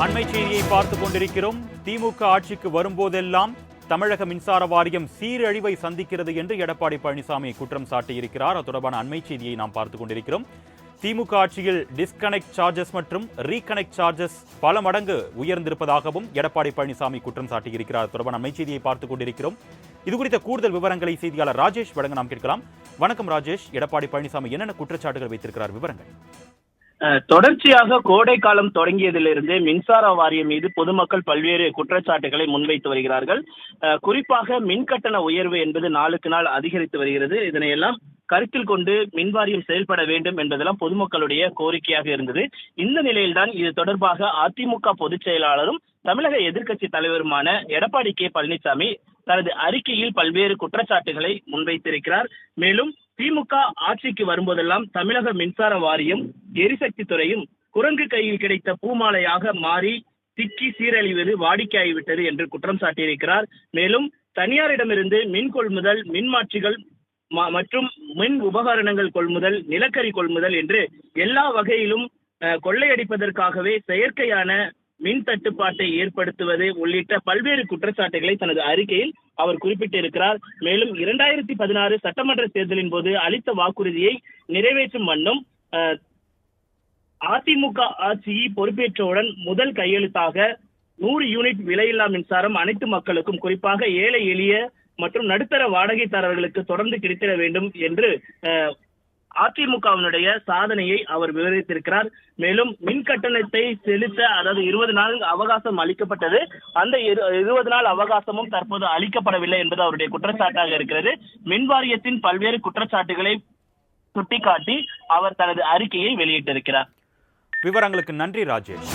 அண்மை செய்தியை பார்த்துக் கொண்டிருக்கிறோம். திமுக ஆட்சிக்கு வரும்போதெல்லாம் தமிழக மின்சார வாரியம் சீரழிவை சந்திக்கிறது என்று எடப்பாடி பழனிசாமி குற்றம் சாட்டியிருக்கிறார். அது தொடர்பான அண்மை செய்தியை நாம் பார்த்துக் கொண்டிருக்கிறோம். திமுக ஆட்சியில் டிஸ்கனெக்ட் சார்ஜஸ் மற்றும் ரீகனெக்ட் சார்ஜஸ் பல மடங்கு உயர்ந்திருப்பதாகவும் எடப்பாடி பழனிசாமி குற்றம் சாட்டியிருக்கிறார். தொடர்பான அண்மை செய்தியை பார்த்துக் கொண்டிருக்கிறோம். இதுகுறித்த கூடுதல் விவரங்களை செய்தியாளர் ராஜேஷ் வழங்க நாம் கேட்கலாம். வணக்கம் ராஜேஷ். எடப்பாடி பழனிசாமி என்னென்ன குற்றச்சாட்டுகள் வைத்திருக்கிறார்? விவரங்கள். தொடர்ச்சியாக கோடை காலம் தொடங்கியதிலிருந்தே மின்சார வாரியம் மீது பொதுமக்கள் பல்வேறு குற்றச்சாட்டுகளை முன்வைத்து வருகிறார்கள். குறிப்பாக மின் கட்டண உயர்வு என்பது நாளுக்கு நாள் அதிகரித்து வருகிறது. இதனையெல்லாம் கருத்தில் கொண்டு மின் வாரியம் செயல்பட வேண்டும் என்பதெல்லாம் பொதுமக்களுடைய கோரிக்கையாக இருந்தது. இந்த நிலையில்தான் இது தொடர்பாக அதிமுக பொதுச் செயலாளரும் தமிழக எதிர்க்கட்சி தலைவருமான எடப்பாடி கே பழனிசாமி தனது அறிக்கையில் பல்வேறு குற்றச்சாட்டுகளை முன்வைத்திருக்கிறார். மேலும் திமுக ஆட்சிக்கு வரும்போதெல்லாம் தமிழக மின்சார வாரியம் எரிசக்தி துறையும் குரங்கு கையில் கிடைத்த பூமாலையாக மாறி திக்கி சீரழிவது வாடிக்கையாகிவிட்டது என்று குற்றம் சாட்டியிருக்கிறார். மேலும் தனியாரிடமிருந்து மின் கொள்முதல், மின்மாற்றிகள் மற்றும் மின் உபகரணங்கள் கொள்முதல், நிலக்கரி கொள்முதல் என்று எல்லா வகையிலும் கொள்ளையடிப்பதற்காகவே செயற்கையான மின் தட்டுப்பாட்டை ஏற்படுத்துவது உள்ளிட்ட பல்வேறு குற்றச்சாட்டுகளை தனது அறிக்கையில் அவர் குறிப்பிட்டிருக்கிறார். மேலும் 2016 சட்டமன்ற தேர்தலின் போது அளித்த வாக்குறுதியை நிறைவேற்றும் வண்ணம் அதிமுக ஆட்சி பொறுப்பேற்றவுடன் முதல் கையெழுத்தாக 100 யூனிட் விலையில்லா மின்சாரம் அனைத்து மக்களுக்கும், குறிப்பாக ஏழை எளிய மற்றும் நடுத்தர வாடகைதாரர்களுக்கு தொடர்ந்து கிடைத்திட வேண்டும் என்று அதிமுகவினுடைய சாதனையை அவர் விவரித்திருக்கிறார். மேலும் மின் கட்டணத்தை செலுத்த அதாவது 20 நாள் அவகாசம் அளிக்கப்பட்டது. அந்த 20 நாள் அவகாசமும் தற்போது அளிக்கப்படவில்லை என்பது அவருடைய குற்றச்சாட்டாக இருக்கிறது. மின் வாரியத்தின் பல்வேறு குற்றச்சாட்டுகளை சுட்டிக்காட்டி அவர் தனது அறிக்கையை வெளியிட்டிருக்கிறார். விவரங்களுக்கு நன்றி ராஜேஷ்.